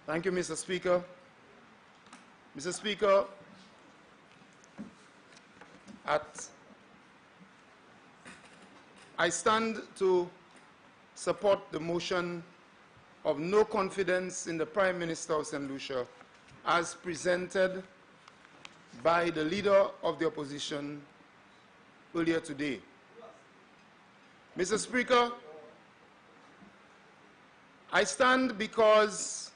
Thank you, Mr. Speaker. Mr. Speaker, I stand to support the motion of no confidence in the Prime Minister of St. Lucia as presented by the leader of the opposition earlier today. Mr. Speaker, I stand because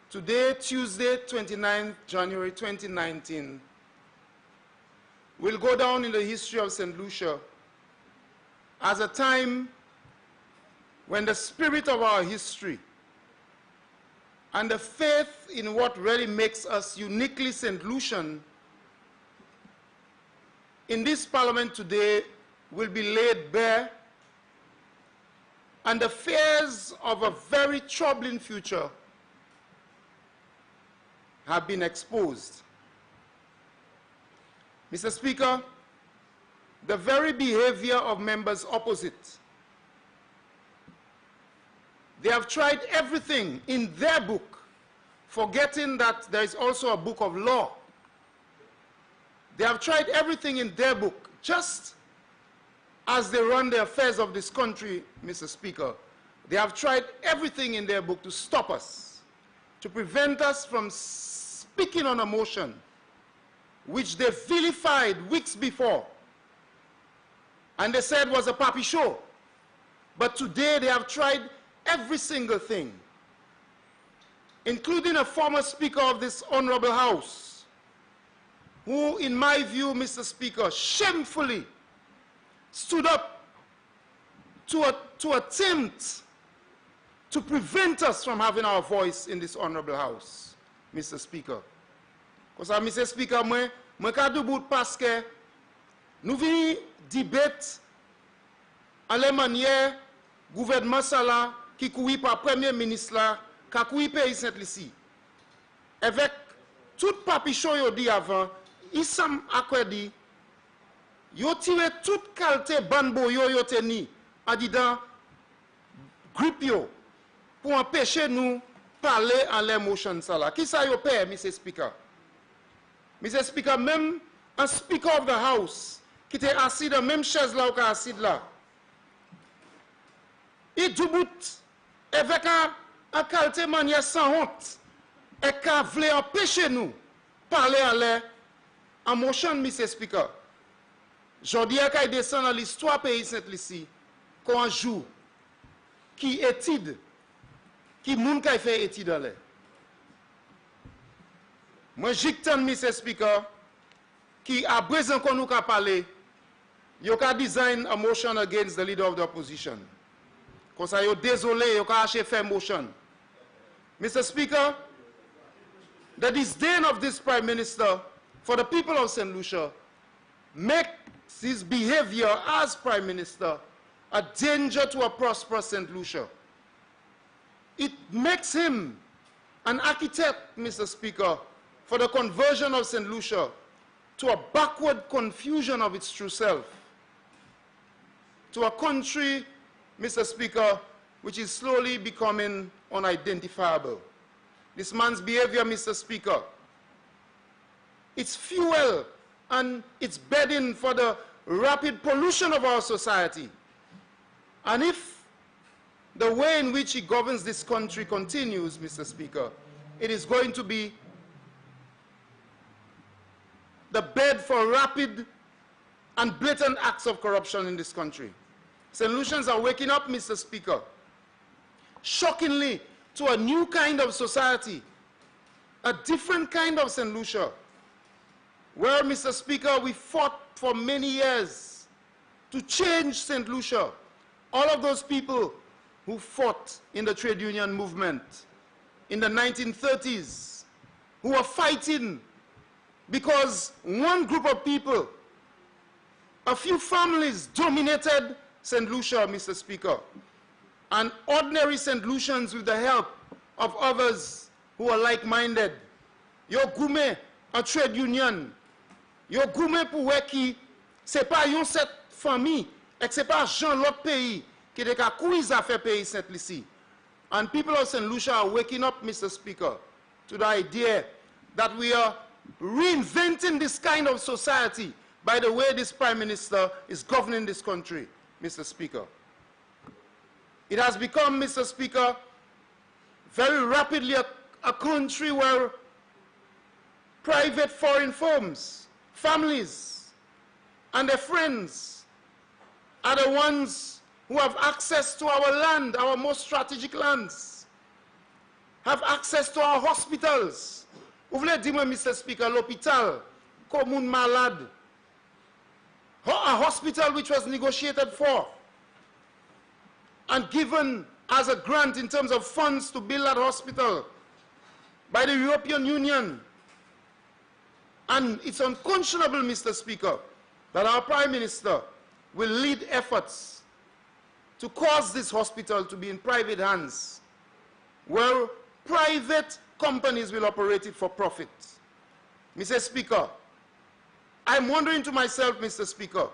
today, Tuesday, 29th January 2019, will go down in the history of St. Lucia as a time when the spirit of our history and the faith in what really makes us uniquely St. Lucian in this parliament today will be laid bare, and the fears of a very troubling future have been exposed. Mr. Speaker, the very behavior of members opposite, they have tried everything in their book, forgetting that there is also a book of law. They have tried everything in their book, just as they run the affairs of this country, Mr. Speaker. They have tried everything in their book to stop us, to prevent us from speaking on a motion which they vilified weeks before, and they said was a papi show. But today they have tried every single thing, including a former Speaker of this Honorable House, who, in my view, Mr. Speaker, shamefully stood up to attempt to prevent us from having our voice in this Honorable House, Mr. Speaker. Because, Mr. Speaker, je ka debout parce que nous venons débattre en la manière gouvernement ça là qui couille par premier ministre là, qui couille pays Saint-Lucie. Avec tout papichon yo dit avant, il s'am accordé, yo tiré toute qualité banbo yo teni en disant grip yo pour empêcher nous parler en l'émotion ça là. Qui ça yo père, Mr. Speaker? Mr. Speaker, même un Speaker of the House qui était assis dans la même chaise là ou qui est assis là, il debout avec un qualité manière sans honte et qui voulait empêcher nous parler en l'air en motion, Mr. Speaker. Je dis qu'il descend dans l'histoire pays Saint-Lucie qu'on joue qui étude, qui moun qui fait étude en l'air. Moi, j'ictane, Mr. Speaker, qui a besoin qu'on nous parle, you can design a motion against the leader of the opposition. Because I am désolé, you can actually faire motion. Mr. Speaker, the disdain of this Prime Minister for the people of St. Lucia makes his behavior as Prime Minister a danger to a prosperous St. Lucia. It makes him an architect, Mr. Speaker, for the conversion of St. Lucia to a backward confusion of its true self, to a country, Mr. Speaker, which is slowly becoming unidentifiable. This man's behavior, Mr. Speaker, it's fuel and it's bedding for the rapid pollution of our society. And if the way in which he governs this country continues, Mr. Speaker, it is going to be the bed for rapid and blatant acts of corruption in this country. St. Lucians are waking up, Mr. Speaker, shockingly, to a new kind of society, a different kind of St. Lucia, where, Mr. Speaker, we fought for many years to change St. Lucia. All of those people who fought in the trade union movement in the 1930s, who were fighting because one group of people, a few families dominated St. Lucia, Mr. Speaker, and ordinary St. Lucians with the help of others who are like-minded. Yo goume a trade union. Yo goume pour weki, c'est pas yon cette famille, et c'est pas Jean l'autre pays qui est ka kouiz a fait pays Saint-Lucie. And people of St. Lucia are waking up, Mr. Speaker, to the idea that we are reinventing this kind of society by the way this Prime Minister is governing this country, Mr. Speaker. It has become, Mr. Speaker, very rapidly a country where private foreign firms, families, and their friends are the ones who have access to our land, our most strategic lands, have access to our hospitals. Vous voulez dire, Mr. Speaker, l'hôpital, commune malade, a hospital which was negotiated for and given as a grant in terms of funds to build that hospital by the European Union. And it's unconscionable, Mr. Speaker, that our Prime Minister will lead efforts to cause this hospital to be in private hands, where private companies will operate it for profit. Mr. Speaker, I'm wondering to myself, Mr. Speaker,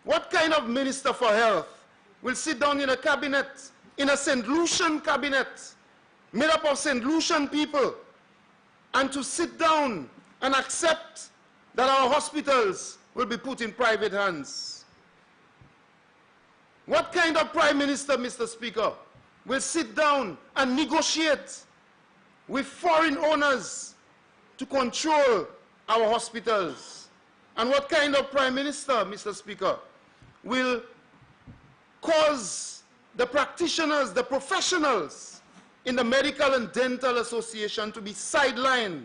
what kind of Minister for Health will sit down in a cabinet, in a St. Lucian cabinet, made up of St. Lucian people, and to sit down and accept that our hospitals will be put in private hands? What kind of Prime Minister, Mr. Speaker, will sit down and negotiate with foreign owners to control our hospitals? And what kind of Prime Minister, Mr. Speaker, will cause the practitioners, the professionals in the Medical and Dental Association to be sidelined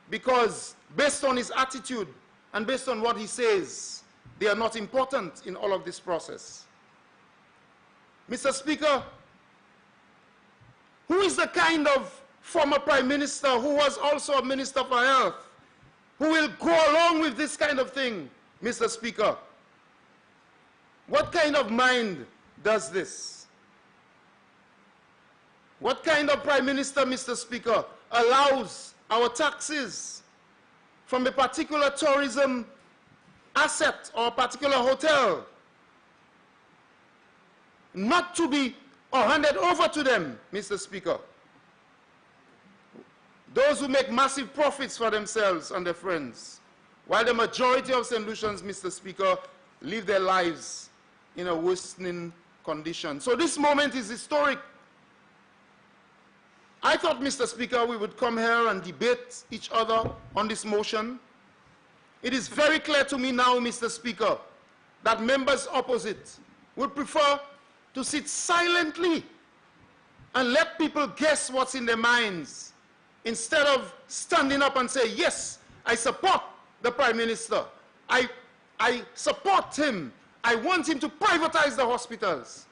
because, based on his attitude and based on what he says, they are not important in all of this process? Mr. Speaker, who is the kind of former Prime Minister who was also a Minister for Health who will go along with this kind of thing, Mr. Speaker? What kind of mind does this? What kind of Prime Minister, Mr. Speaker, allows our taxes from a particular tourism asset or a particular hotel not to be handed over to them, Mr. Speaker? Those who make massive profits for themselves and their friends, while the majority of St. Lucians, Mr. Speaker, live their lives in a worsening condition. So this moment is historic. I thought, Mr. Speaker, we would come here and debate each other on this motion. It is very clear to me now, Mr. Speaker, that members opposite would prefer to sit silently and let people guess what's in their minds, instead of standing up and say, yes, I support the Prime Minister. I support him. I want him to privatize the hospitals.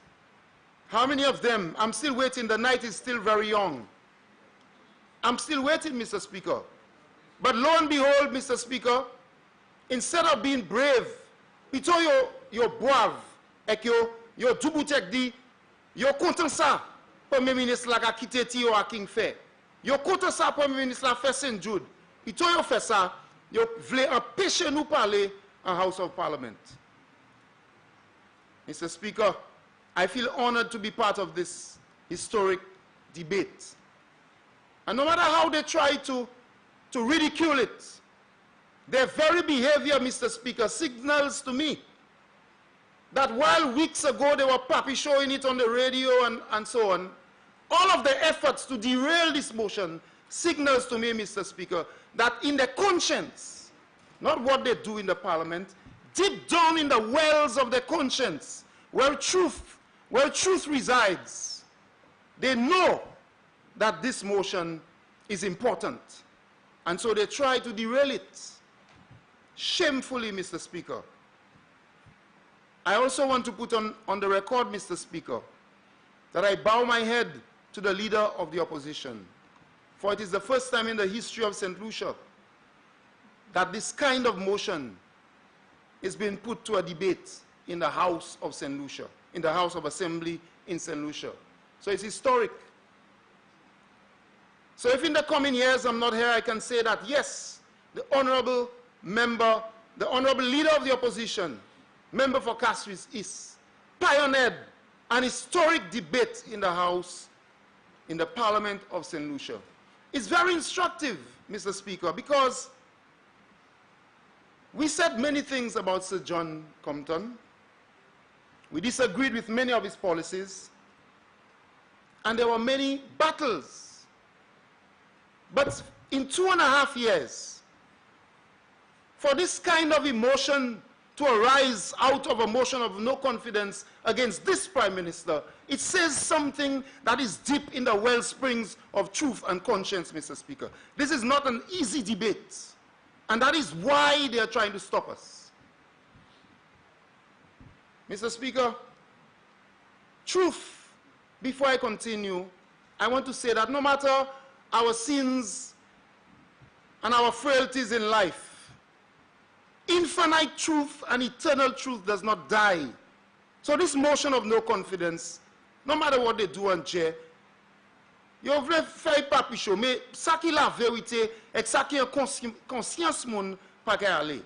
How many of them? I'm still waiting. The night is still very young. I'm still waiting, Mr. Speaker. But lo and behold, Mr. Speaker, instead of being brave, pito yo boav, ek yo duboutek di, yo kontan sa, Premier Ministre la ka kite ti yo a king fe. Yo kontan sa, Premier Ministre la fe St. Jude. Pito yo fe sa, yo vle empêcher nous parler en House of Parliament. Mr. Speaker, I feel honored to be part of this historic debate. And no matter how they try to ridicule it, their very behavior, Mr. Speaker, signals to me that while weeks ago they were pappy showing it on the radio and so on, all of the efforts to derail this motion signals to me, Mr. Speaker, that in their conscience, not what they do in the Parliament, deep down in the wells of their conscience, where truth resides, they know that this motion is important. And so they try to derail it. Shamefully, Mr. Speaker. I also want to put on the record, Mr. Speaker, that I bow my head to the leader of the opposition, for it is the first time in the history of St. Lucia that this kind of motion is being put to a debate in the House of St. Lucia, in the House of Assembly in St. Lucia. So it's historic. So if in the coming years I'm not here, I can say that, yes, the honorable member, the honorable leader of the opposition, member for Castries East, pioneered an historic debate in the House in the Parliament of St. Lucia. It's very instructive, Mr. Speaker, because we said many things about Sir John Compton. We disagreed with many of his policies, and there were many battles. But in 2.5 years, for this kind of emotion to arise out of a motion of no confidence against this Prime Minister, it says something that is deep in the well springs of truth and conscience, Mr. Speaker. This is not an easy debate, and that is why they are trying to stop us. Mr. Speaker, truth. Before I continue, I want to say that no matter our sins and our frailties in life, infinite truth and eternal truth does not die. So this motion of no confidence, no matter what they do and chair, yo vle fay papicho, mais ça qui la vérité, et ça qui est conscience moun pa ka ale.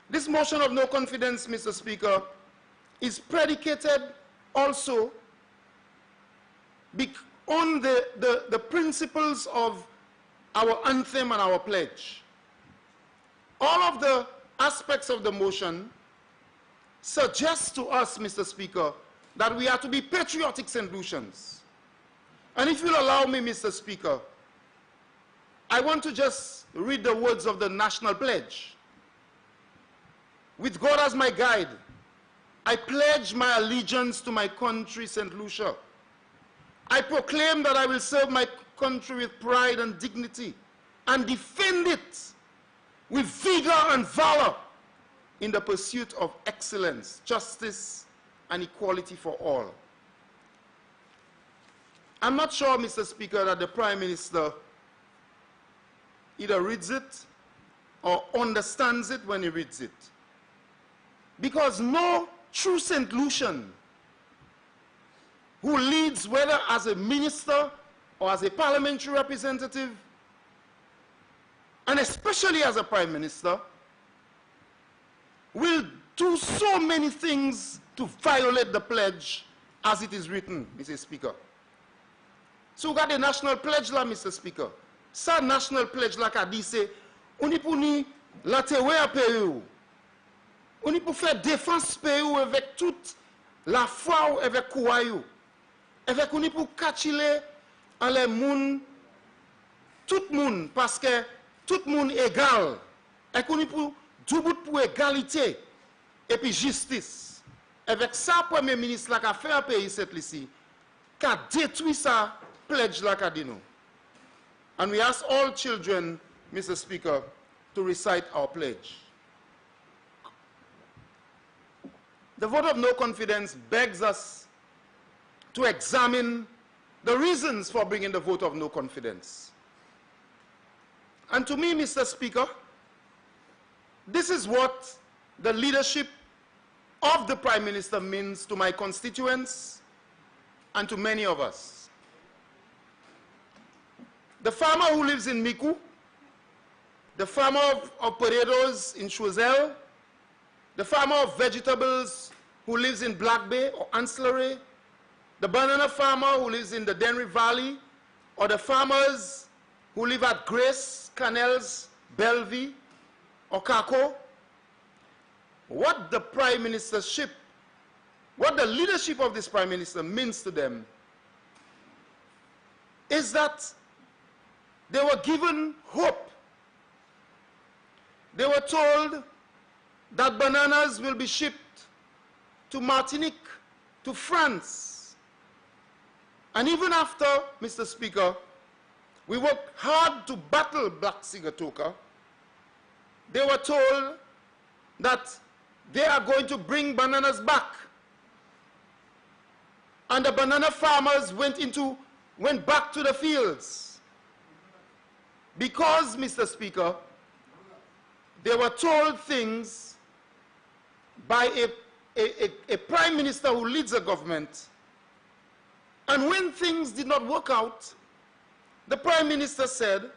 This motion of no confidence, Mr. Speaker, is predicated also on the principles of our anthem and our pledge. All of the aspects of the motion suggest to us, Mr. Speaker, that we are to be patriotic St. Lucians. And if you'll allow me, Mr. Speaker, I want to just read the words of the national pledge. With God as my guide, I pledge my allegiance to my country, St. Lucia. I proclaim that I will serve my country with pride and dignity and defend it with vigor and valor in the pursuit of excellence, justice, and equality for all. I'm not sure, Mr. Speaker, that the Prime Minister either reads it or understands it when he reads it. Because no true St. Lucian who leads, whether as a minister or as a parliamentary representative, and especially as a Prime Minister, will do so many things to violate the pledge as it is written, Mr. Speaker. So we got the national pledge là, Mr. Speaker. Sa national pledge là ka di se, on y pou ni la tewe a pays. On y pou faire défense pays avec toute la foi ou avec kouayou. Avec on y pou kachile en les moun, tout moun, parce que tout moun égal. Et qu'on y pou doubout pour égalité et puis justice. Avec ça, Premier ministre là ka fait un pays cette ici, ka détruit sa pledge là ka di nou. And we ask all children, Mr. Speaker, to recite our pledge. The vote of no confidence begs us to examine the reasons for bringing the vote of no confidence. And to me, Mr. Speaker, this is what the leadership of the Prime Minister means to my constituents and to many of us. The farmer who lives in Miku, the farmer of potatoes in Choiseul, the farmer of vegetables who lives in Black Bay or Ancillary, the banana farmer who lives in the Denry Valley, or the farmers who live at Grace, Canals, Bellevue, or Kako, what the Prime Ministership, what the leadership of this Prime Minister means to them is that they were given hope. They were told that bananas will be shipped to Martinique, to France. And even after, Mr. Speaker, we worked hard to battle Black Sigatoka, they were told that they are going to bring bananas back. And the banana farmers went back to the fields. Because, Mr. Speaker, they were told things by a Prime Minister who leads a government. And when things did not work out, the Prime Minister said,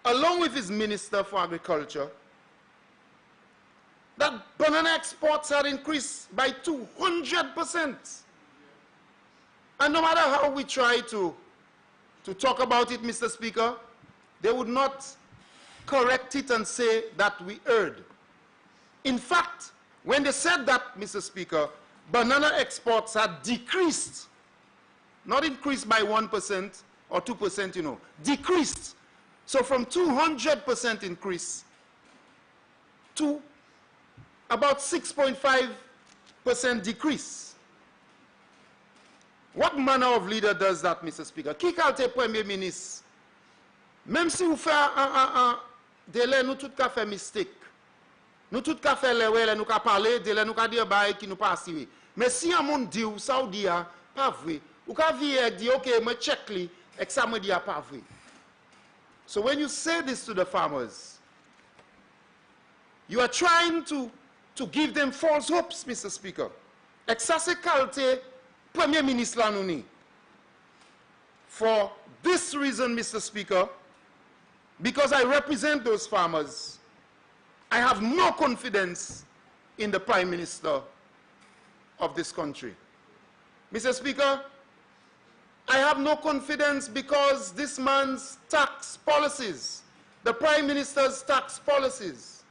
along with his Minister for Agriculture, that banana exports had increased by 200%. And no matter how we try to talk about it, Mr. Speaker, they would not correct it and say that we erred. In fact, when they said that, Mr. Speaker, banana exports had decreased, not increased by 1% or 2%, you know, decreased. So from 200% increase to about 6.5% decrease. What manner of leader does that, Mr. Speaker? Qui kalte Premier Ministre? Même si vous faites un délai, nous tous ka fait mistake. Nous tous ka fait l'erreur, nous ka parler, délai nous ka dire bail qui nous pas assuré. Mais si un monde dit ou ça ou dit pas vrai, ou ka vie dit OK, moi check li, et ça me dit pas vrai. So when you say this to the farmers, you are trying to give them false hopes, Mr. Speaker. Et ça c'est qualité Premier Ministre la nou ni. For this reason, Mr. Speaker, because I represent those farmers, I have no confidence in the Prime Minister of this country. Mr. Speaker, I have no confidence because this man's tax policies, the Prime Minister's tax policies,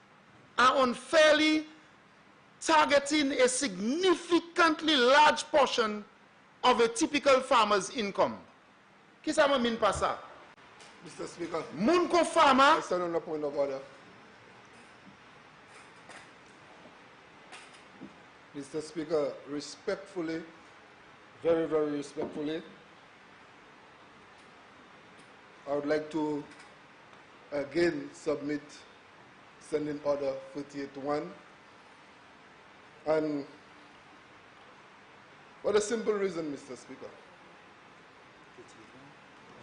are unfairly targeting a significantly large portion of a typical farmer's income. Qui ça me mine pas ça? Mr. Speaker, Moun ko farmer, I stand on a point of order. Mr. Speaker, respectfully, very, very respectfully, I would like to again submit Standing Order 48-1. And for a simple reason, Mr. Speaker.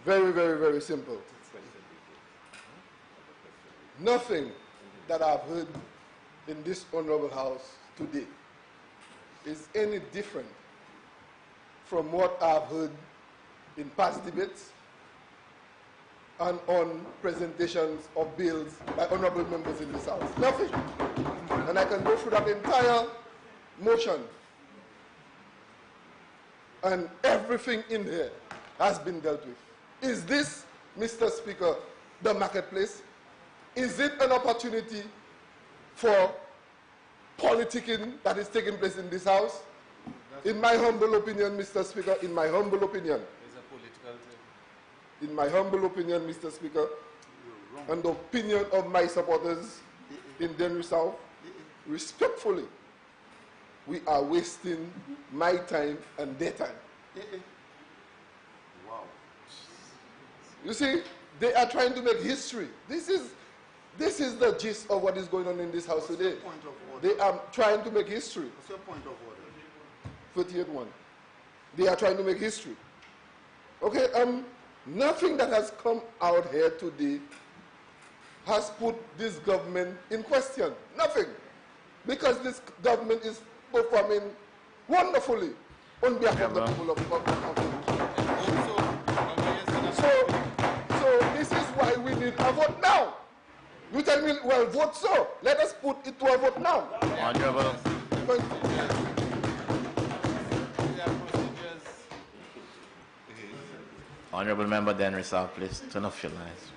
Very, very, very simple. Nothing that I've heard in this honorable house today is any different from what I've heard in past debates and on presentations of bills by honorable members in this house. Nothing. And I can go through that entire motion. And everything in here has been dealt with. Is this, Mr. Speaker, the marketplace? Is it an opportunity for politicking that is taking place in this house? In my humble opinion, Mr. Speaker, in my humble opinion, in my humble opinion, Mr. Speaker, and the opinion of my supporters in Denver South, respectfully, we are wasting my time and their time. Wow. You see, they are trying to make history. This is the gist of what is going on in this house today. Point of order? They are trying to make history. What's your point of order? 48-1. They are trying to make history. Okay, nothing that has come out here today has put this government in question. Nothing. Because this government is performing wonderfully on behalf of the people of So this is why we need a vote now. You tell me, well, vote so. Let us put it to a vote now. Honorable. Honorable Member Denry South, please turn off your lights.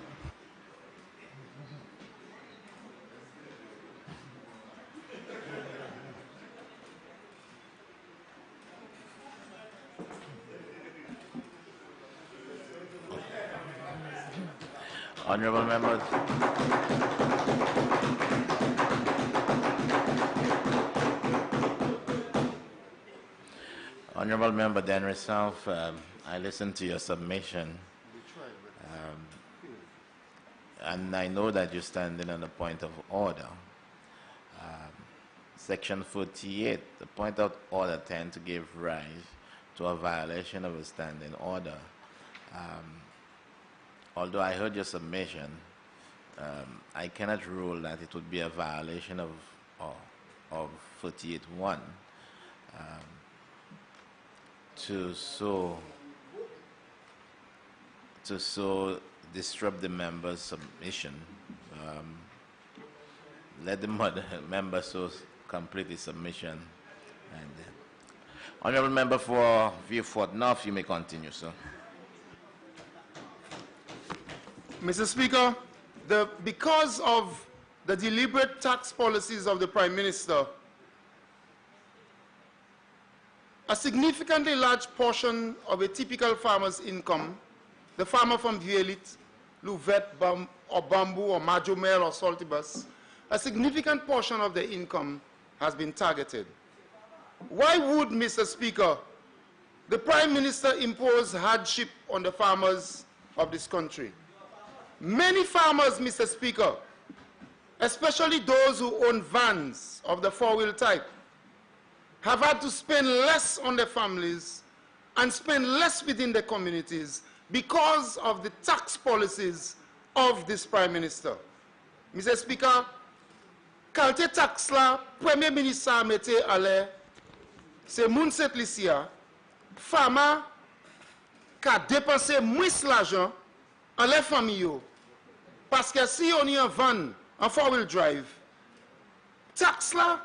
Honorable Member. Honorable Member Denry South, I listened to your submission, and I know that you're standing on a point of order. Section 48, the point of order tend to give rise to a violation of a standing order. Although I heard your submission, I cannot rule that it would be a violation of 48.1 to so disrupt the member's submission. Let the member so complete his submission. And Honorable Member for Vieux-Fort North, you may continue, sir. Mr. Speaker, because of the deliberate tax policies of the Prime Minister, a significantly large portion of a typical farmer's income, the farmer from Vielit, Louvet, or Bamboo, or Majomel, or Saltibus, a significant portion of their income has been targeted. Why would, Mr. Speaker, the Prime Minister impose hardship on the farmers of this country? Many farmers, Mr. Speaker, especially those who own vans of the four-wheel type, have had to spend less on their families and spend less within their communities because of the tax policies of this Prime Minister. Mr. Speaker, kalte tax la, Premier Ministre mette ale, se moun set lisia, farmer ka dépenser moins l'argent en les familles. Parce que si on y a un van, en four-wheel drive, tax la,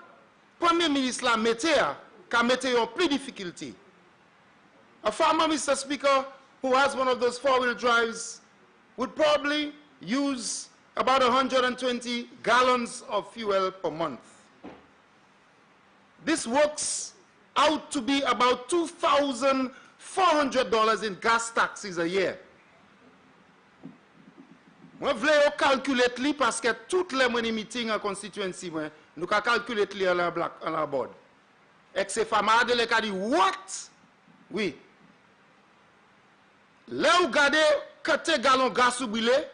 Premier Ministre la mette ka mette yon plus difficulty. A farmer, Mr. Speaker, who has one of those four-wheel drives would probably use about 120 gallons of fuel per month. This works out to be about $2,400 in gas taxes a year. Moi, je voulais calculer li parce que toutes les meetings en constituency, nous avons calculé li à la board. Et que ces femmes ont dit, what? Oui. Là, vous regardez 4 gallons de gaz ou brûlé,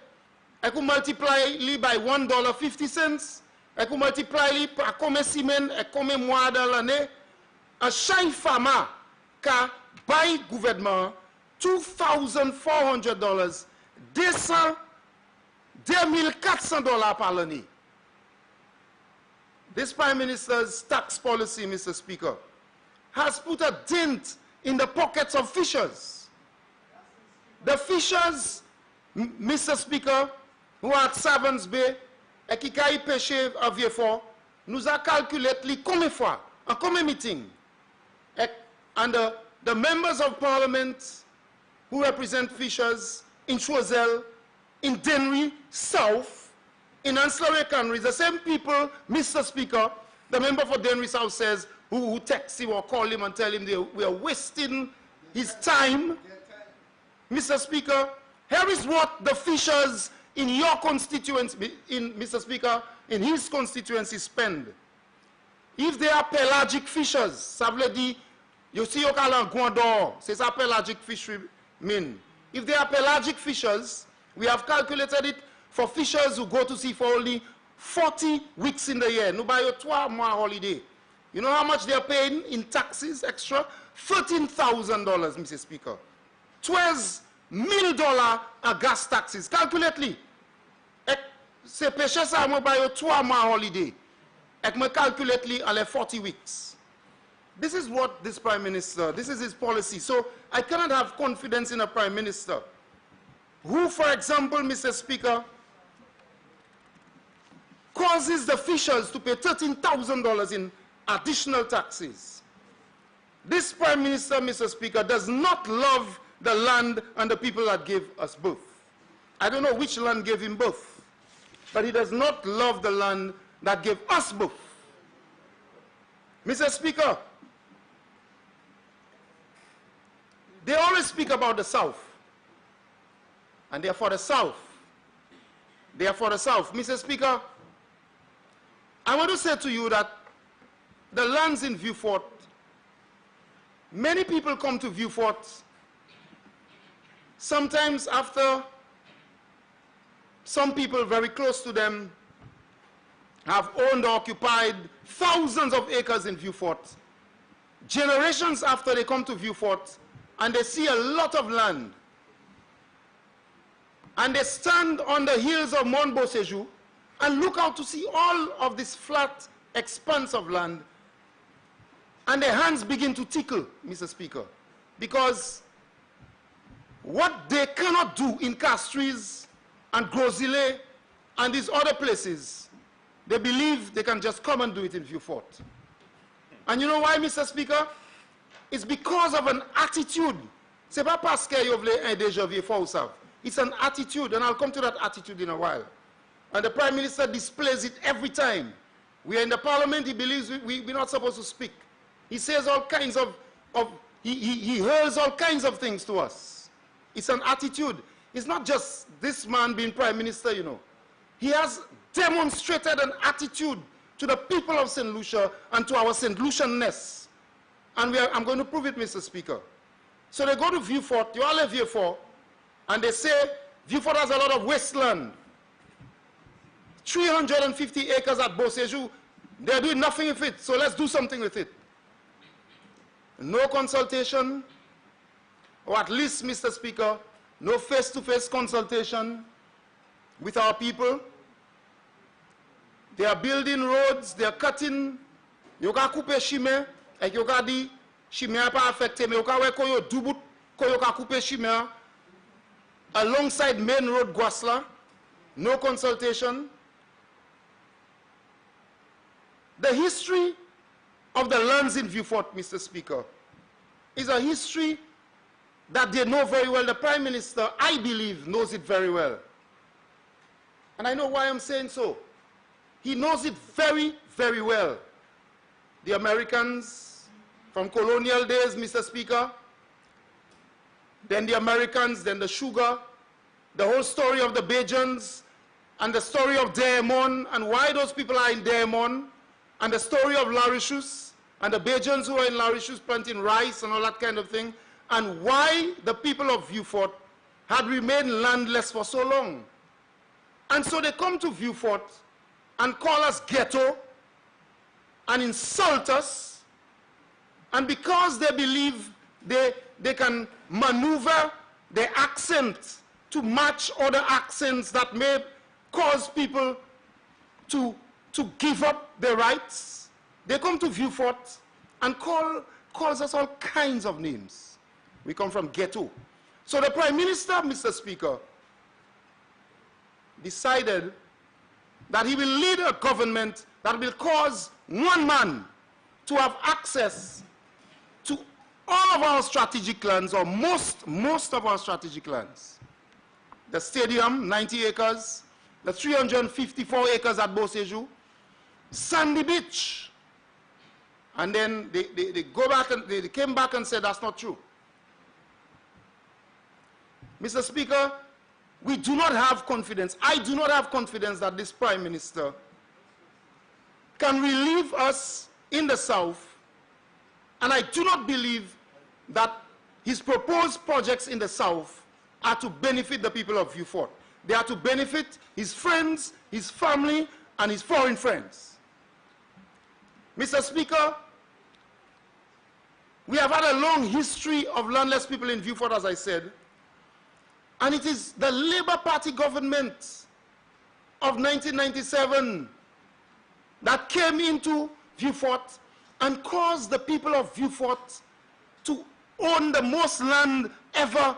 et vous multipliez by $1.50, et vous multipliez par combien de semaines et combien de mois dans l'année, à chaque femme qui a payé le gouvernement $2,400, $2,400 par l'année. This Prime Minister's tax policy, Mr. Speaker, has put a dent in the pockets of fishers. The fishers, Mr. Speaker, who are at Savans Bay et qui ont pêché à Vieux-Fort, nous a calculé combien de fois, en combien de meetings. And the members of parliament who represent fishers in Choiseul, in Dennery South, in ancillary countries, the same people, Mr. Speaker, the member for Dennery South says, who text him or call him and tell him we are wasting his time. Mr. Speaker, here is what the fishers in your constituency, Mr. Speaker, in his constituency spend. If they are pelagic fishers, ça veut dire, you see, you call Guandor, c'est ça pelagic fishermen. If they are pelagic fishers, we have calculated it for fishers who go to sea for only 40 weeks in the year. Nous buy 3 mois holiday. You know how much they are paying in taxes extra? $13,000, Mr. Speaker. $12 million à gas taxes. Calculate-li. Se pêcher ça, moi buy 3 mois holiday. Et me calculate-li à les 40 weeks. This is what this Prime Minister, this is his policy. So I cannot have confidence in a Prime Minister who, for example, Mr. Speaker, causes the fishers to pay $13,000 in additional taxes. This Prime Minister, Mr. Speaker, does not love the land and the people that gave us birth. I don't know which land gave him birth, but he does not love the land that gave us birth. Mr. Speaker, they always speak about the South, and they are for the South. They are for the South. Mr. Speaker, I want to say to you that the lands in Vieux-Fort, many people come to Vieux-Fort sometimes after some people very close to them have owned or occupied thousands of acres in Vieux-Fort. Generations after they come to Vieux-Fort, and they see a lot of land, and they stand on the hills of Mont Beauséjour and look out to see all of this flat expanse of land, and their hands begin to tickle, Mr. Speaker, because what they cannot do in Castries and Grosile and these other places, they believe they can just come and do it in Vieux-Fort. And you know why, Mr. Speaker? It's because of an attitude. C'est pas parce que vous voulez un déjà vieux fort ou ça. It's an attitude, and I'll come to that attitude in a while. And the Prime Minister displays it every time. We are in the Parliament, he believes we're not supposed to speak. He says all kinds he hurls all kinds of things to us. It's an attitude. It's not just this man being Prime Minister, you know. He has demonstrated an attitude to the people of St. Lucia and to our St. Lucianness. And I'm going to prove it, Mr. Speaker. So they go to Vieux-Fort, you all live Vieux-Fort, and they say Vieux-Fort has a lot of wasteland. 350 acres at Beauséjour, they're doing nothing with it, so let's do something with it. No consultation, or at least, Mr. Speaker, no face-to-face consultation with our people. They are building roads, they are cutting. You can couper chemin, et you can dire, chemin pas affecté, mais you can work on double, you can couper chemin alongside main road Guasla. No consultation. The history of the lands in Vieux-Fort, Mr. Speaker, is a history that they know very well. The Prime Minister, I believe, knows it very well. And I know why I'm saying so. He knows it very, very well. The Americans, from colonial days, Mr. Speaker, then the Americans, then the sugar, the whole story of the Bajans, and the story of Diamond, and why those people are in Diamond, and the story of Laurentius, and the Bajans who are in Laurentius planting rice and all that kind of thing, and why the people of Vieux-Fort had remained landless for so long. And so they come to Vieux-Fort and call us ghetto and insult us, and because they believe they can maneuver their accent to match other accents that may cause people to give up their rights, they come to Vieux-Fort and calls us all kinds of names. We come from ghetto. So the Prime Minister, Mr. Speaker, decided that he will lead a government that will cause one man to have access to all of our strategic lands, or most of our strategic lands. The stadium, 90 acres, the 354 acres at Beauséjour, Sandy Beach. And then they go back and they came back and said that's not true. Mr. Speaker, we do not have confidence. I do not have confidence that this Prime Minister can relieve us in the South, and I do not believe that his proposed projects in the South are to benefit the people of Vieux-Fort. They are to benefit his friends, his family, and his foreign friends. Mr. Speaker, we have had a long history of landless people in Vieux-Fort, as I said, and it is the Labour Party government of 1997 that came into Vieux-Fort and caused the people of Vieux-Fort to own the most land ever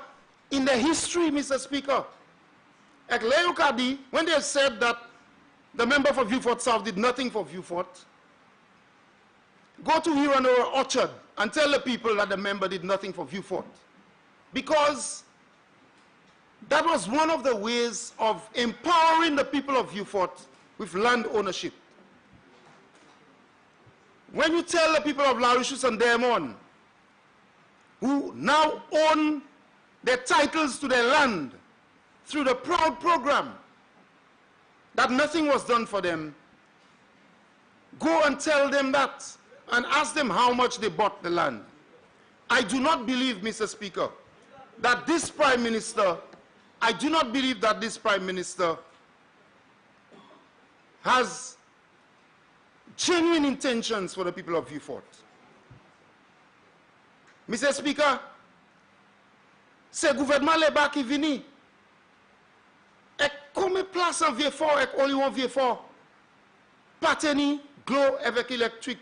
in the history, Mr. Speaker. Like Leo Kadi, when they said that the member for Vieux-Fort South did nothing for Vieux-Fort, go to Hiranora Orchard and tell the people that the member did nothing for Vieux-Fort. Because that was one of the ways of empowering the people of Vieux-Fort with land ownership. When you tell the people of Laurentius and Diamond, who now own their titles to their land through the Proud program, that nothing was done for them, go and tell them that and ask them how much they bought the land. I do not believe, Mr. Speaker, that this Prime Minister, I do not believe that this Prime Minister has genuine intentions for the people of Vieux-Fort. Mr. Speaker, c'est gouvernement Labour qui vini. Et combien de places en Vieux-Fort et only one Vieux-Fort? Pateni, glow avec électrique.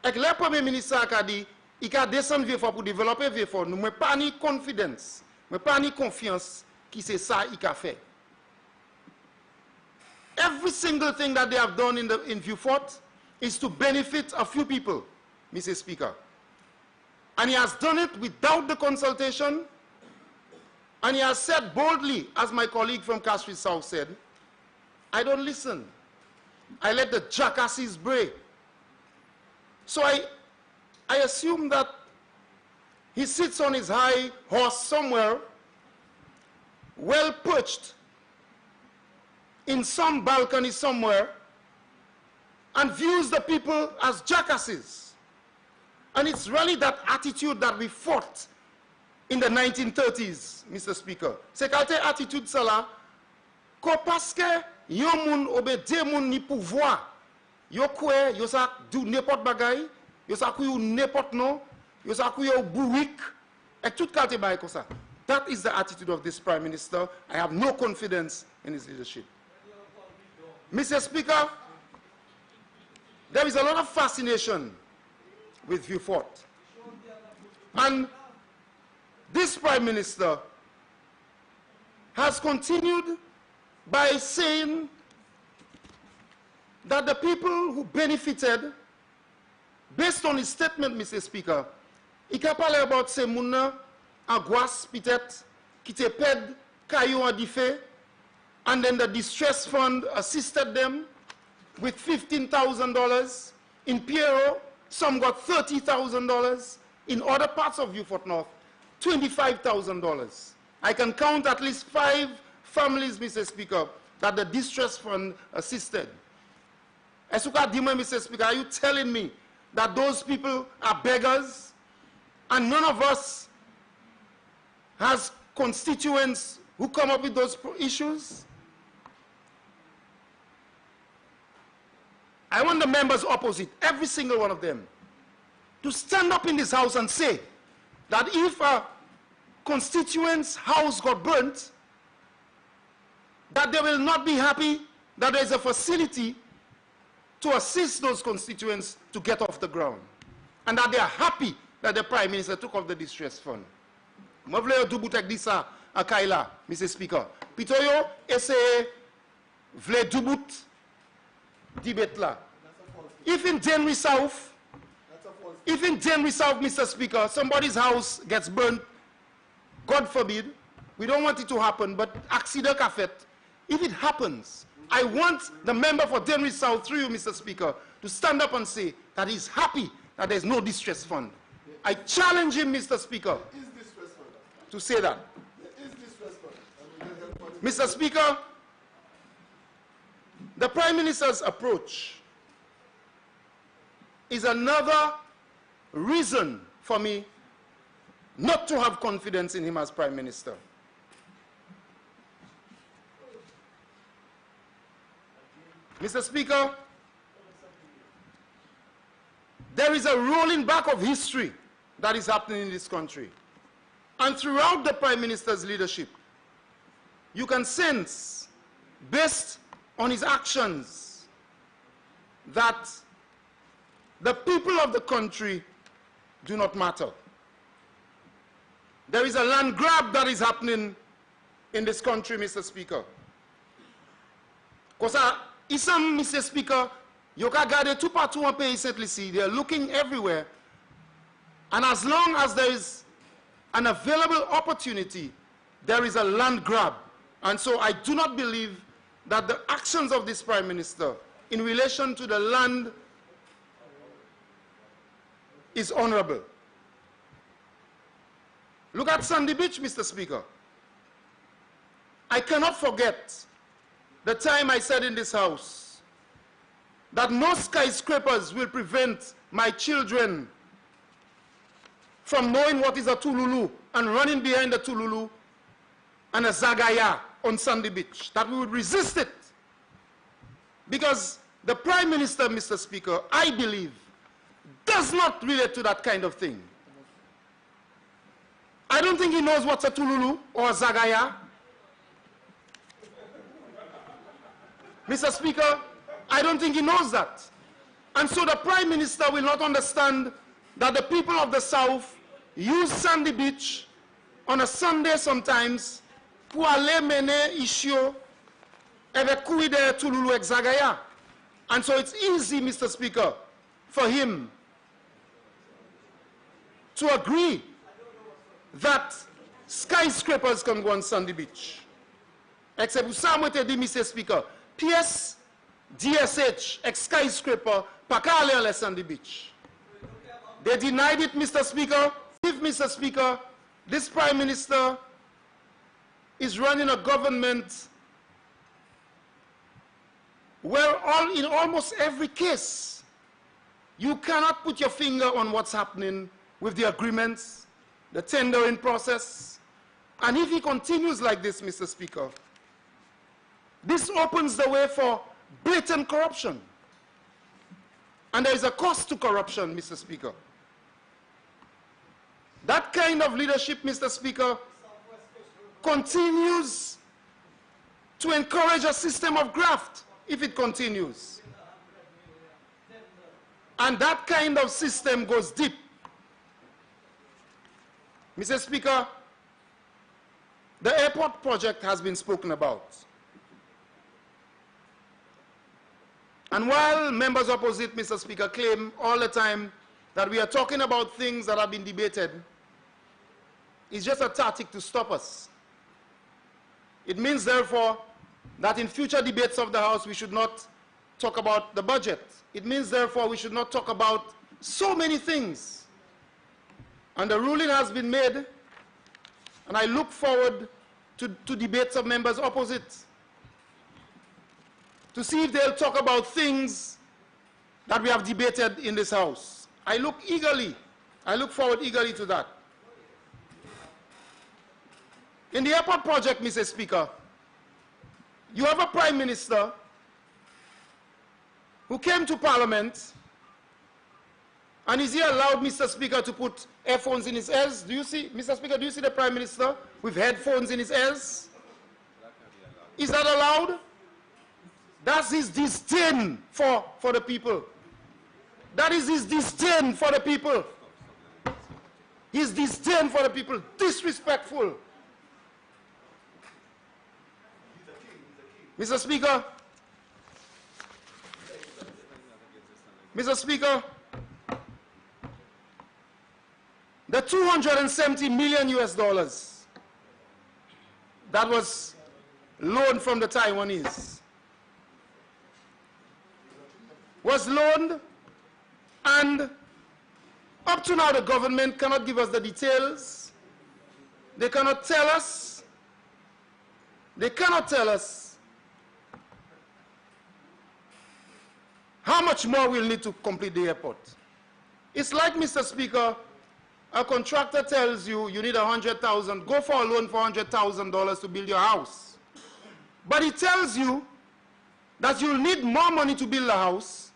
Et le Premier ministre a dit, il a descendu Vieux-Fort pour développer Vieux-Fort. Nous n'avons pas ni confidence, nous n'avons pas ni confiance que c'est ça qu'il a fait. Every single thing that they have done in Vieux-Fort is to benefit a few people, Mr. Speaker. And he has done it without the consultation. And he has said boldly, as my colleague from Castries South said, I don't listen. I let the jackasses bray. So I assume that he sits on his high horse somewhere, well perched in some balcony somewhere, and views the people as jackasses. And it's really that attitude that we fought in the 1930s, Mr. Speaker. C'est quelle attitude cela? Ko parce que yon moun obede moun ni pouvoir, yo kwe, yo sa do n'importe bagay, yo sa kwe n'importe non, yo sa kwe bourrique, et tout qualité bagay comme ça. That is the attitude of this Prime Minister. I have no confidence in his leadership. Mr. Speaker, there is a lot of fascination with Vieux-Fort. And this Prime Minister has continued by saying that the people who benefited, based on his statement, Mr. Speaker, il a parlé about ces mouna angoisse peut-être qui te pède caillou en diffé, and then the distress fund assisted them with $15,000. In Piero, some got $30,000. In other parts of Vieux-Fort North, $25,000. I can count at least 5 families, Mr. Speaker, that the distress fund assisted. Esuka Dima, Mr. Speaker, are you telling me that those people are beggars and none of us has constituents who come up with those issues? I want the members opposite, every single one of them, to stand up in this house and say that if a constituent's house got burnt, that they will not be happy that there is a facility to assist those constituents to get off the ground, and that they are happy that the Prime Minister took off the distress fund. Je veux dire que dit ça à Kaila, Mr. Speaker. Plutôt yo essayer vle doubout debate là. If in Denry South, Mr. Speaker, somebody's house gets burnt, God forbid, we don't want it to happen, but accident ka fait. If it happens, I want the member for Denry South, through you, Mr. Speaker, to stand up and say that he's happy that there's no distress fund. I challenge him, Mr. Speaker, to say that. Mr. Speaker, the Prime Minister's approach is another reason for me not to have confidence in him as Prime Minister. Mr. Speaker, there is a rolling back of history that is happening in this country. And throughout the Prime Minister's leadership, you can sense, based on his actions, that the people of the country do not matter. There is a land grab that is happening in this country, Mr. Speaker. Because isam, Mr. Speaker, you can garde tout partout en pays Saint-Lucie. They are looking everywhere. And as long as there is an available opportunity, there is a land grab. And so I do not believe that the actions of this Prime Minister in relation to the land is honorable. Look at Sandy Beach, Mr. Speaker. I cannot forget the time I said in this house that no skyscrapers will prevent my children from knowing what is a Tululu and running behind the Tululu and a Zagaya on Sandy Beach, that we would resist it. Because the Prime Minister, Mr. Speaker, I believe, does not relate to that kind of thing. I don't think he knows what's a Tululu or a Zagaya. Mr. Speaker, I don't think he knows that. And so the Prime Minister will not understand that the people of the South use Sandy Beach on a Sunday sometimes pour aller mener issue avec couide Tululu et Zagaya. And so it's easy, Mr. Speaker, for him to agree that skyscrapers can go on Sandy Beach. Except for some way to do, Mr. Speaker, PS, DSH, skyscraper, pakale on Sandy Beach. They denied it, Mr. Speaker. If, Mr. Speaker, this Prime Minister is running a government where in almost every case, you cannot put your finger on what's happening with the agreements, the tendering process. And if he continues like this, Mr. Speaker, this opens the way for blatant corruption. And there is a cost to corruption, Mr. Speaker. That kind of leadership, Mr. Speaker, continues to encourage a system of graft if it continues. And that kind of system goes deep. Mr. Speaker, the airport project has been spoken about. And while members opposite, Mr. Speaker, claim all the time that we are talking about things that have been debated, it's just a tactic to stop us. It means, therefore, that in future debates of the House, we should not talk about the budget. It means, therefore, we should not talk about so many things. And the ruling has been made, and I look forward to debates of members opposite to see if they'll talk about things that we have debated in this House. I look forward eagerly to that. In the airport project, Mr. Speaker, you have a Prime Minister who came to Parliament, and is he allowed, Mr. Speaker, to put earphones in his ears? Do you see, Mr. Speaker, do you see the Prime Minister with headphones in his ears? Is that allowed? That's his disdain for the people. That is his disdain for the people. His disdain for the people. Disrespectful. Mr. Speaker, the $270 million that was loaned from the Taiwanese was loaned, and up to now the government cannot give us the details. They cannot tell us. They cannot tell us how much more we'll need to complete the airport. It's like, Mr. Speaker, a contractor tells you you need $100,000, go for a loan for $100,000 to build your house. But he tells you that you'll need more money to build a house.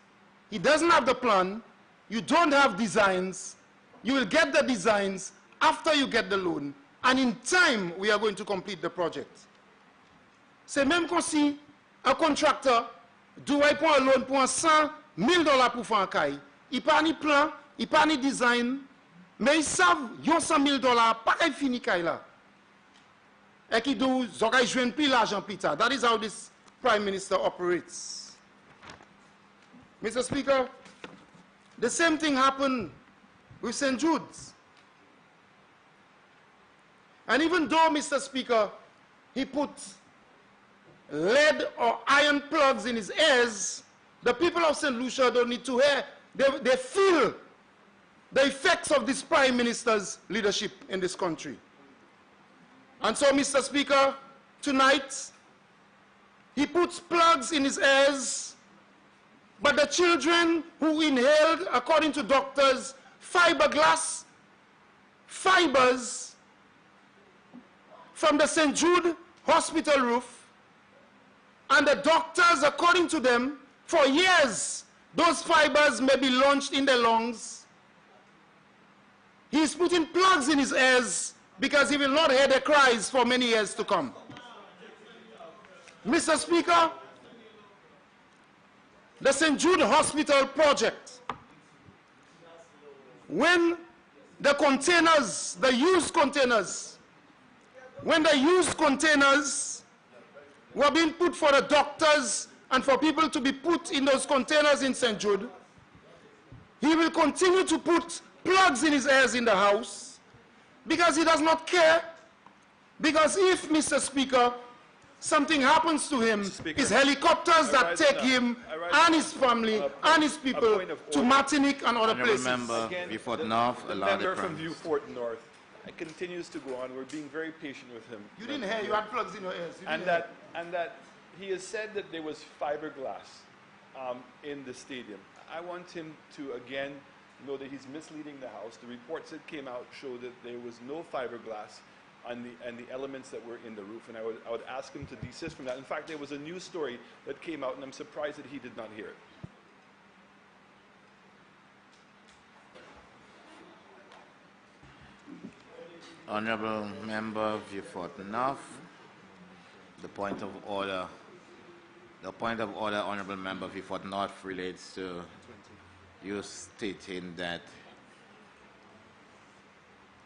He doesn't have the plan. You don't have designs. You will get the designs after you get the loan. And in time, we are going to complete the project. C'est même comme si un contracteur doit prendre un loan pour $100,000 pour faire un caille. Il n'a pas ni plan, il n'a pas ni design, mais ils savent qu'ils ont $100,000, pas fini caille là. Et qu'ils doivent jouer plus l'argent plus tard. That is how this Prime Minister operates. Mr. Speaker, the same thing happened with St. Jude's. And even though, Mr. Speaker, he put lead or iron plugs in his ears, the people of St. Lucia don't need to hear. They feel the effects of this Prime Minister's leadership in this country. And so, Mr. Speaker, tonight, he puts plugs in his ears, but the children who inhaled, according to doctors, fiberglass fibers from the St. Jude hospital roof, and the doctors, according to them, for years, those fibers may be lodged in their lungs. He's putting plugs in his ears because he will not hear their cries for many years to come. Mr. Speaker, the St. Jude Hospital project, when the containers, the used containers, when the used containers were being put for the doctors and for people to be put in those containers in St. Jude, he will continue to put plugs in his ears in the house because he does not care. Because if, Mr. Speaker, something happens to him, it's helicopters that take him and his family and his people to Martinique and other places. Member, Vieux-Fort North, allow the member from premise. Vieux-Fort North. It continues to go on. We're being very patient with him. You didn't hear, you had plugs in your ears. And that he has said that there was fiberglass in the stadium. I want him to again know that he's misleading the House. The reports that came out show that there was no fiberglass on the elements that were in the roof, and I would ask him to desist from that. In fact, there was a news story that came out, and I'm surprised that he did not hear it. Honorable Member Vieux-Fort North, the point of order. The point of order, Honorable Member Vieux-Fort North, relates to you stating that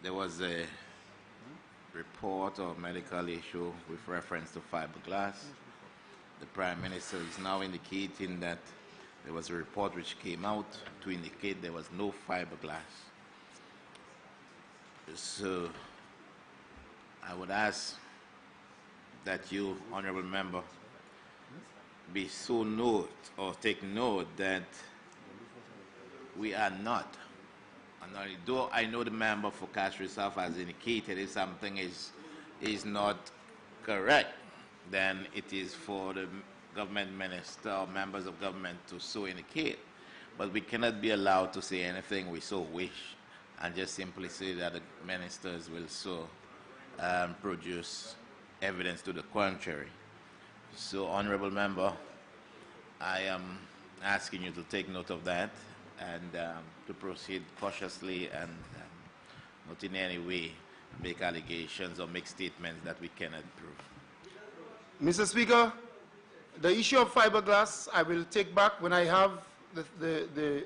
there was a report or medical issue with reference to fiberglass. The Prime Minister is now indicating that there was a report which came out to indicate there was no fiberglass. So I would ask that you, Honorable Member, be so note or take note that we are not, and though I know the member for Castro South has indicated if something is not correct, then it is for the government minister or members of government to so indicate. But we cannot be allowed to say anything we so wish and just simply say that the ministers will so produce evidence to the contrary. So, Honorable Member, I am asking you to take note of that and to proceed cautiously and not in any way make allegations or make statements that we cannot prove. Mr. Speaker, the issue of fiberglass I will take back when I have the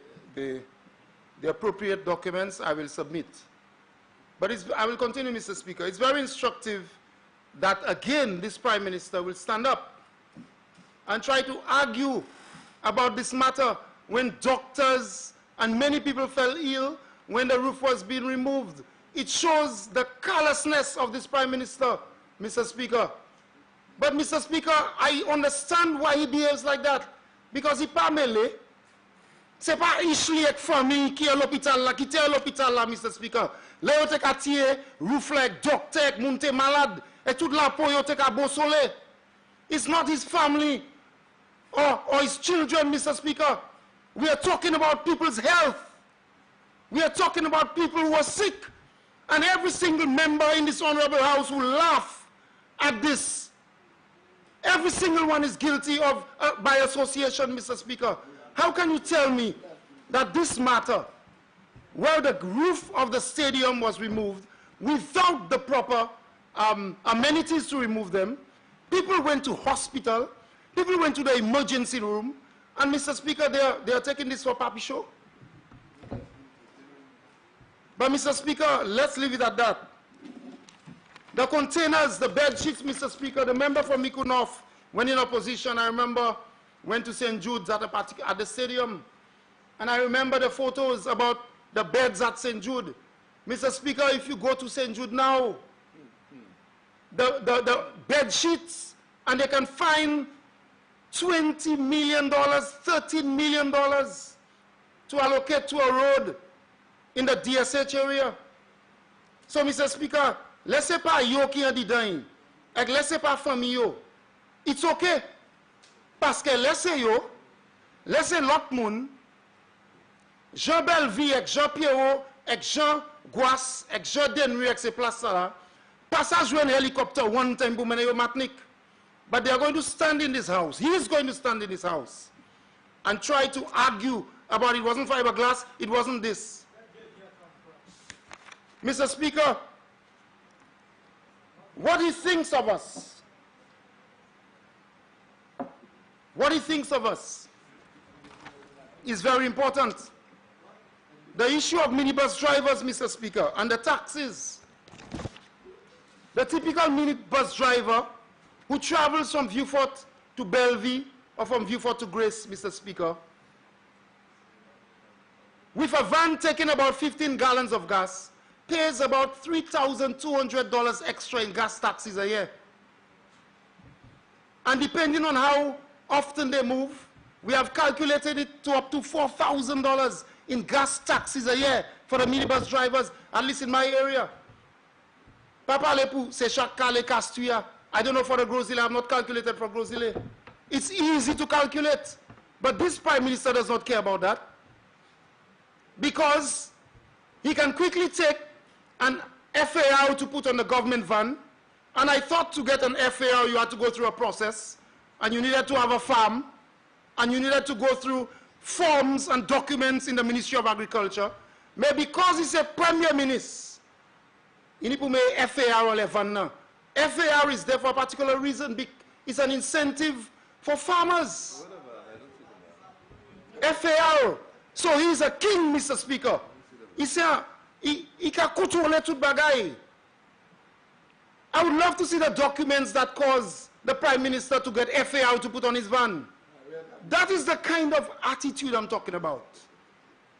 appropriate documents. I will submit. But I will continue, Mr. Speaker. It's very instructive that again this Prime Minister will stand up and try to argue about this matter when doctors and many people fell ill when the roof was being removed. It shows the callousness of this Prime Minister, Mr. Speaker. But, Mr. Speaker, I understand why he behaves like that. Because he pas mêlé. C'est pas Ishli et famille qui est à l'hôpital là, qui était à l'hôpital là, Mr. Speaker. Là, yo te ka tirer, roof like docteur, moun te malade, et tout la peau yo te ka bon soleil. It's not his family or his children, Mr. Speaker. We are talking about people's health. We are talking about people who are sick. And every single member in this honorable house will laugh at this. Every single one is guilty of, by association, Mr. Speaker. How can you tell me that this matter, where the roof of the stadium was removed without the proper amenities to remove them, people went to hospital, people went to the emergency room, and Mr. Speaker, they are taking this for Papi Show. But Mr. Speaker, let's leave it at that. The containers, the bed sheets, Mr. Speaker, the member from Miku North, when in opposition, I remember, went to St. Jude's at the stadium, and I remember the photos about the beds at St. Jude. Mr. Speaker, if you go to St. Jude now, the bed sheets, and they can find $20 million, $13 million to allocate to a road in the DSH area. So, Mr. Speaker, laissez pas yo qui en dedans, et laissez pas famille yo. It's okay. Parce que laissez yo, laissez l'autre monde, Jean Belleville, avec Jean Pierrot, avec Jean Gouas, avec Jean Denry, avec ces places là, pas ça jouer un hélicoptère one time pour mener yo Martinique. But they are going to stand in this house. He is going to stand in this house and try to argue about it wasn't fiberglass, it wasn't this. Mr. Speaker, what he thinks of us, is very important. The issue of minibus drivers, Mr. Speaker, and the taxes. The typical minibus driver who travels from Vieux-Fort to Belleville or from Vieux-Fort to Grace, Mr. Speaker, with a van taking about 15 gallons of gas, pays about $3,200 extra in gas taxes a year. And depending on how often they move, we have calculated it to up to $4,000 in gas taxes a year for the minibus drivers, at least in my area. Papa Lepu, c'est chaque cas les castuya. I don't know for the Grosile, I have not calculated for Grosile. It's easy to calculate, but this Prime Minister does not care about that, because he can quickly take an FAR to put on the government van, and I thought to get an FAR you had to go through a process, and you needed to have a farm, and you needed to go through forms and documents in the Ministry of Agriculture. But because he's a Premier Minister, he need to make FAR on the van now. FAR is there for a particular reason. It's an incentive for farmers. FAR. So he's a king, Mr. Speaker. He said, he can control tout bagay. I would love to see the documents that cause the Prime Minister to get FAR to put on his van. That is the kind of attitude I'm talking about.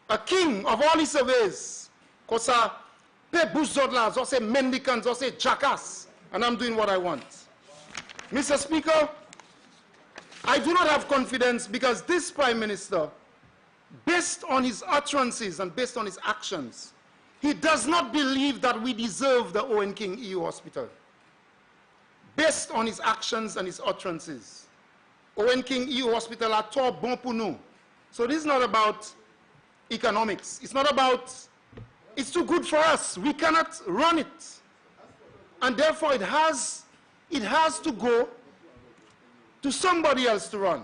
A king of all his surveys. Because I pay bush dodlers, or say mendicants, or say jackass, and I'm doing what I want. Mr. Speaker, I do not have confidence because this Prime Minister, based on his utterances and based on his actions, he does not believe that we deserve the Owen King EU Hospital. Based on his actions and his utterances, Owen King EU Hospital are trop bon pour nous. So this is not about economics. It's not about, it's too good for us. We cannot run it. And therefore it has to go to somebody else to run.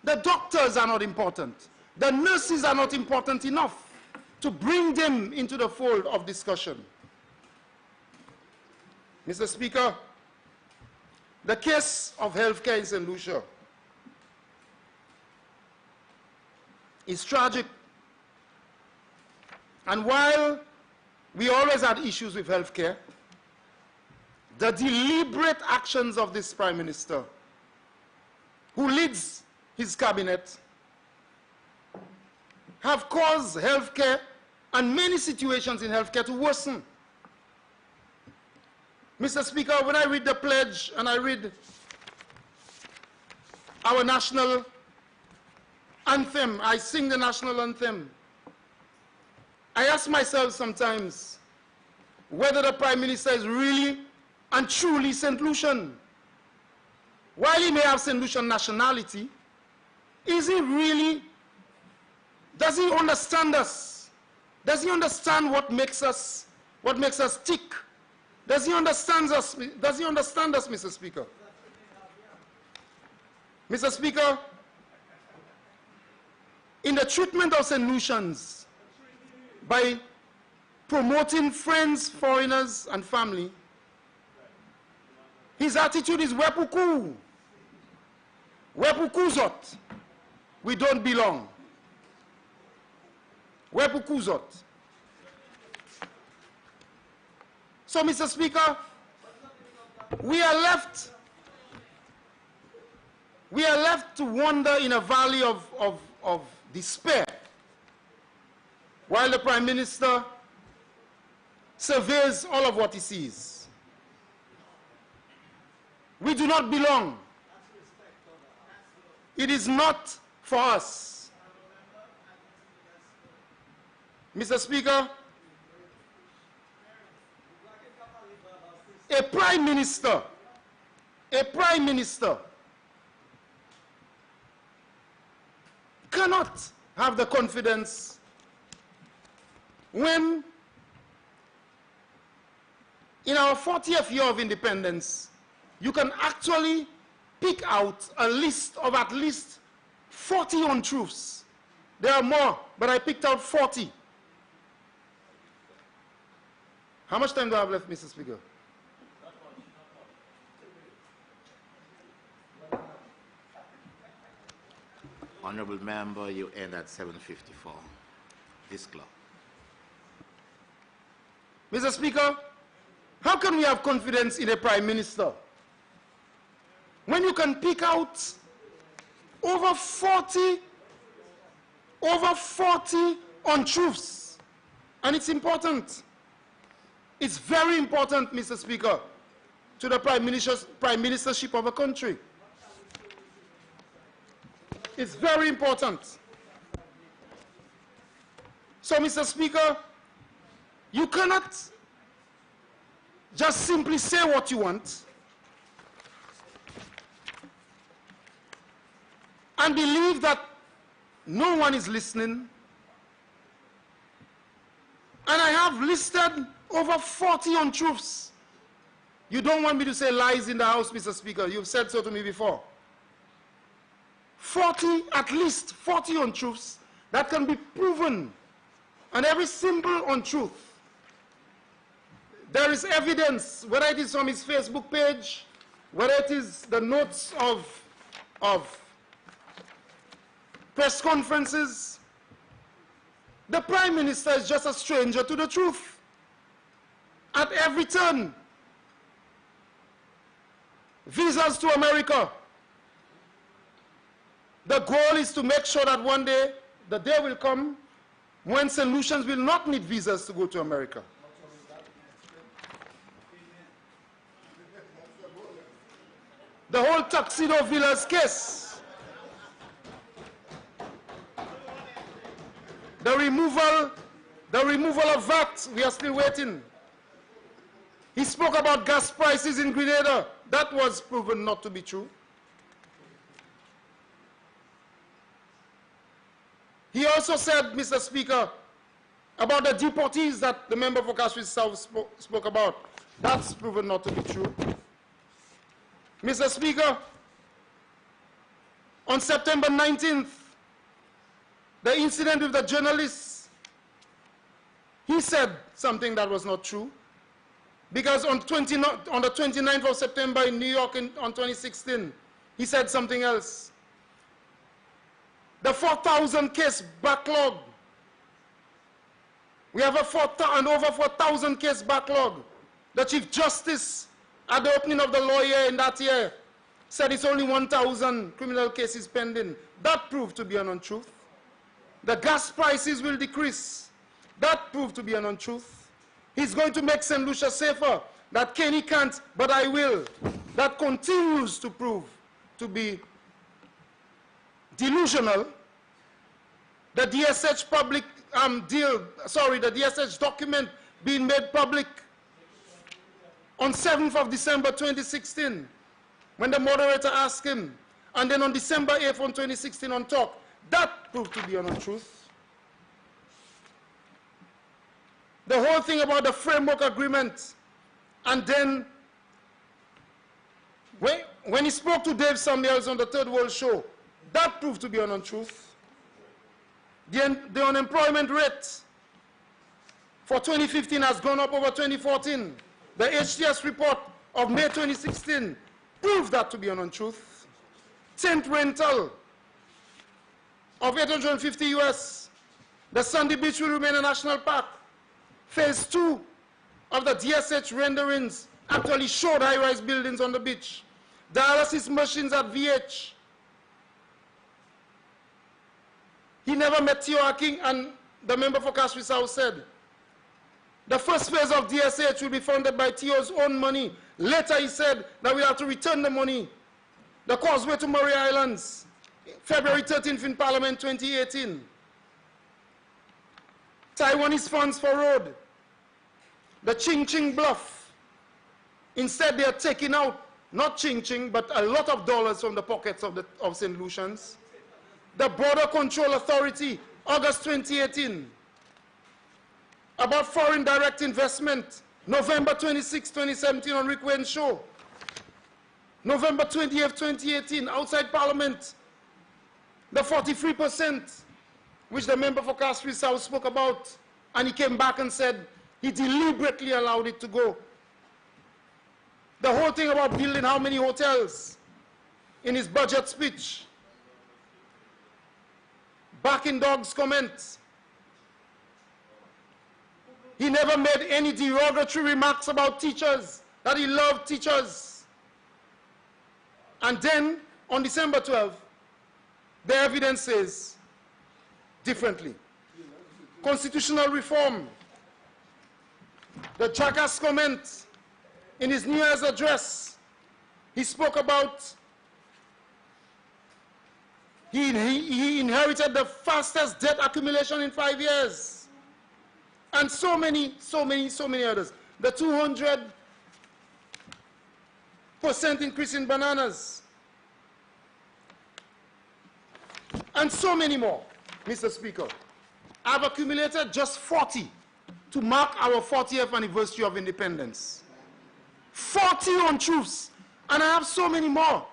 The doctors are not important. The nurses are not important enough to bring them into the fold of discussion. Mr. Speaker, the case of healthcare in St. Lucia is tragic. And while we always had issues with healthcare, the deliberate actions of this Prime Minister, who leads his cabinet, have caused healthcare and many situations in healthcare to worsen. Mr. Speaker, when I read the pledge and I read our national anthem, I sing the national anthem, I ask myself sometimes whether the Prime Minister is really and truly St. Lucian. While he may have St. Lucian nationality, is he really, does he understand us? Does he understand what makes us tick? Does he understand us? Does he understand us, Mr. Speaker? Mr. Speaker, in the treatment of St. Lucians, by promoting friends, foreigners, and family, his attitude is wepuku. Wepukuzot. We don't belong. Wepukuzot. So, Mr. Speaker, we are left to wander in a valley of despair while the Prime Minister surveys all of what he sees. We do not belong. It is not for us. Mr. Speaker, a Prime Minister cannot have the confidence when in our 40th year of independence, you can actually pick out a list of at least 40 untruths. There are more, but I picked out 40. How much time do I have left, Mr. Speaker? Honorable member, you end at 7:54. This clock. Mr. Speaker, how can we have confidence in a Prime Minister when you can pick out over 40 untruths. And it's important. It's very important, Mr. Speaker, to the prime ministership of a country. It's very important. So, Mr. Speaker, you cannot just simply say what you want and believe that no one is listening. And I have listed over 40 untruths. You don't want me to say lies in the House, Mr. Speaker. You've said so to me before. 40, at least 40 untruths that can be proven. And every simple untruth, there is evidence, whether it is from his Facebook page, whether it is the notes of press conferences. The Prime Minister is just a stranger to the truth. At every turn. Visas to America. The goal is to make sure that one day, the day will come when St. Lucians will not need visas to go to America. The whole Tuxedo Villas case. The removal of VAT, we are still waiting. He spoke about gas prices in Grenada. That was proven not to be true. He also said, Mr. Speaker, about the deportees that the member for Kaswi South spoke about. That's proven not to be true. Mr. Speaker, on September 19th, the incident with the journalists, he said something that was not true. Because on the 29th of September in New York on 2016, he said something else. The 4,000 case backlog. We have an over 4,000 case backlog. The Chief Justice, at the opening of the law year in that year, said it's only 1,000 criminal cases pending. That proved to be an untruth. The gas prices will decrease. That proved to be an untruth. He's going to make St. Lucia safer. That Kenny can't, but I will. That continues to prove to be delusional. The DSH the DSH document being made public on 7th of December 2016, when the moderator asked him, and then on December 8th on 2016 on talk, that proved to be an untruth. The whole thing about the framework agreement, and then when he spoke to Dave Samuels on the Third World Show, that proved to be an untruth. The unemployment rate for 2015 has gone up over 2014. The HTS report of May 2016 proved that to be an untruth. Tent rental of 850 US. The Sandy Beach will remain a national park. Phase 2 of the DSH renderings actually showed high-rise buildings on the beach. Dialysis machines at VH. He never met Theo King, and the member for Kaswi South said, the first phase of DSH will be funded by Theo's own money. Later he said that we have to return the money. The causeway to Murray Islands, February 13th in Parliament 2018. Taiwanese funds for road. The Ching Ching Bluff. Instead they are taking out, not Ching Ching, but a lot of dollars from the pockets of St. Lucians. The Border Control Authority, August 2018. About foreign direct investment, November 26, 2017 on Rick Wayne's show. November 20th, 2018, outside Parliament. The 43%, which the member for Kaswi South spoke about, and he came back and said he deliberately allowed it to go. The whole thing about building how many hotels in his budget speech. Back in Dog's comments. He never made any derogatory remarks about teachers, that he loved teachers. And then, on December 12th, the evidence says differently. constitutional reform. The jackass comment in his New Year's address, he spoke about he inherited the fastest debt accumulation in 5 years. And so many others. The 200% increase in bananas. And so many more, Mr. Speaker. I've accumulated just 40 to mark our 40th anniversary of independence. 40 untruths, and I have so many more.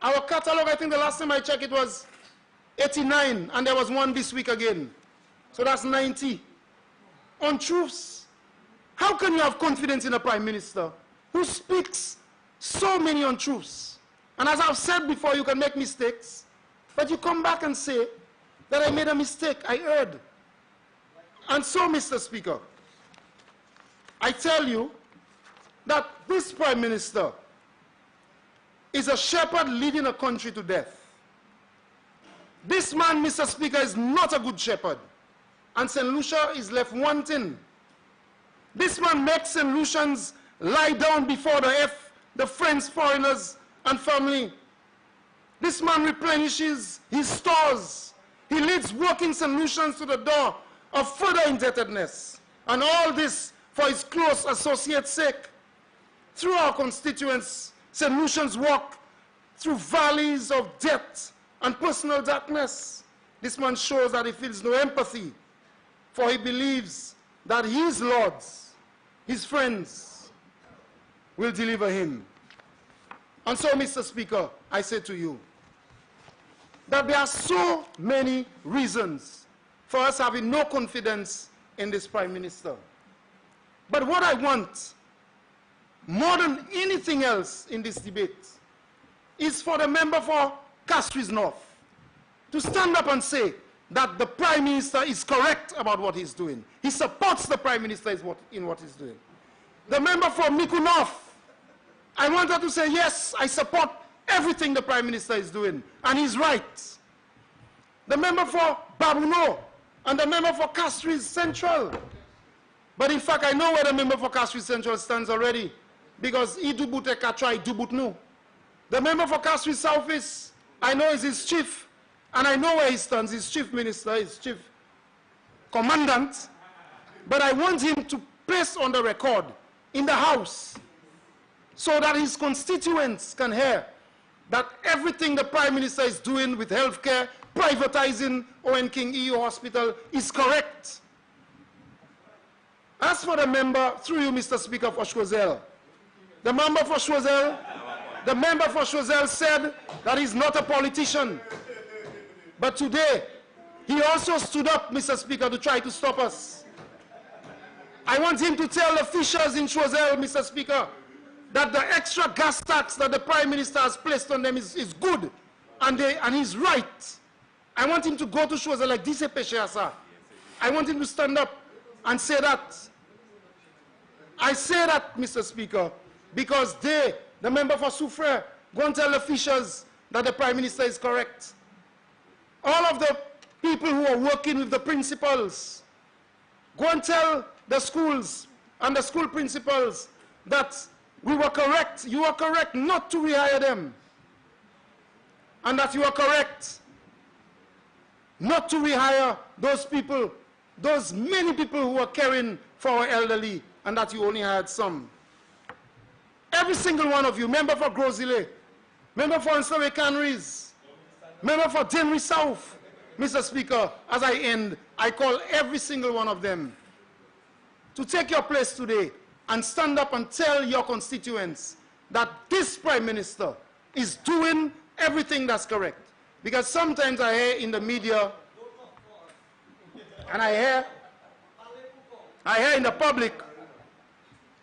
Our catalog, I think the last time I checked it was 89, and there was one this week again. So that's 90. Untruths. How can you have confidence in a prime minister who speaks so many untruths? And as I've said before, you can make mistakes, but you come back and say that I made a mistake, I erred. And so, Mr. Speaker, I tell you that this prime minister is a shepherd leading a country to death. This man, Mr. Speaker, is not a good shepherd, and St. Lucia is left wanting. This man makes St. Lucians lie down before the friends, foreigners, and family. This man replenishes his stores. He leads working St. Lucians to the door of further indebtedness, and all this for his close associates' sake. Through our constituents, St. Lucians walk through valleys of debt and personal darkness. This man shows that he feels no empathy, for he believes that his lords, his friends, will deliver him. And so, Mr. Speaker, I say to you that there are so many reasons for us having no confidence in this prime minister. But what I want, more than anything else in this debate, is for the member for Castries North to stand up and say that the prime minister is correct about what he's doing. He supports the prime minister in what he's doing. The member for Miku North, I want her to say, yes, I support everything the prime minister is doing, and he's right. The member for Babuno and the member for Castries Central. But in fact, I know where the member for Castries Central stands already, because Idubute Katra Idubutnu. The member for Castries Southeast, I know is his chief, and I know where he stands, his chief minister, his chief commandant. But I want him to place on the record in the House so that his constituents can hear that everything the prime minister is doing with healthcare, privatizing Owen King EU Hospital, is correct. As for the member, through you, Mr. Speaker, for Choiseul, the member for Choiseul said that he's not a politician. But today, he also stood up, Mr. Speaker, to try to stop us. I want him to tell the fishers in Choiseul, Mr. Speaker, that the extra gas tax that the prime minister has placed on them is good, and he's right. I want him to go to Choiseul like this, Pesheasa. I want him to stand up and say that. I say that, Mr. Speaker, because the member for Soufrière, go and tell the fishers that the prime minister is correct. All of the people who are working with the principals, go and tell the schools and the school principals that we were correct, you are correct not to rehire them, and that you are correct not to rehire those people, those many people who are caring for our elderly, and that you only hired some. Every single one of you, member for Grosile, member for Anslawe Canneries, member for Denry South, Mr. Speaker, as I end, I call every single one of them to take your place today and stand up and tell your constituents that this prime minister is doing everything that's correct. Because sometimes I hear in the media, and I hear in the public,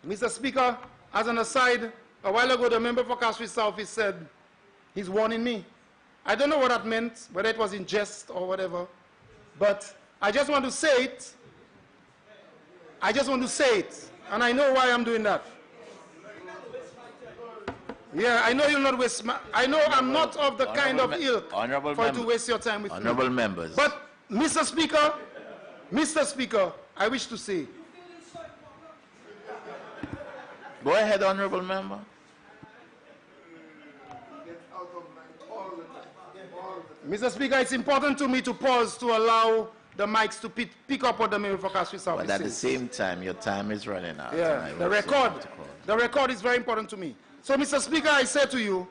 Mr. Speaker, as an aside, a while ago the member for Castries South said he's warning me. I don't know what that meant, whether it was in jest or whatever, but I just want to say it. I just want to say it, and I know why I'm doing that. Yeah, I know you'll not waste my, I know I'm not of the kind of ilk for you to waste your time with me. Honorable members. But, Mr. Speaker, Mr. Speaker, I wish to say, Go ahead, honorable member. Mr. Speaker, it's important to me to pause to allow the mics to pick up what the member for Castries South But is at the saying. same time, your time is running out. Yeah, and I the will soon have to call. record is very important to me. So, Mr. Speaker, I say to you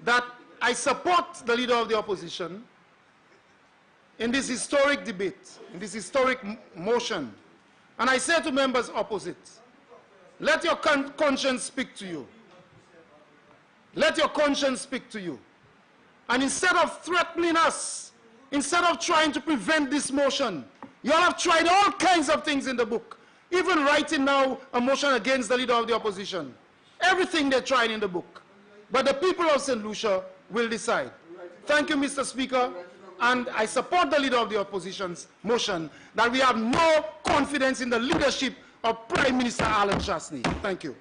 that I support the leader of the opposition in this historic debate, in this historic motion. And I say to members opposite, let your conscience speak to you. Let your conscience speak to you. And instead of threatening us, instead of trying to prevent this motion, you all have tried all kinds of things in the book, even writing now a motion against the leader of the opposition. Everything they tried in the book. But the people of St. Lucia will decide. Thank you, Mr. Speaker. And I support the leader of the opposition's motion that we have no confidence in the leadership of Prime Minister Alan Chasney. Thank you.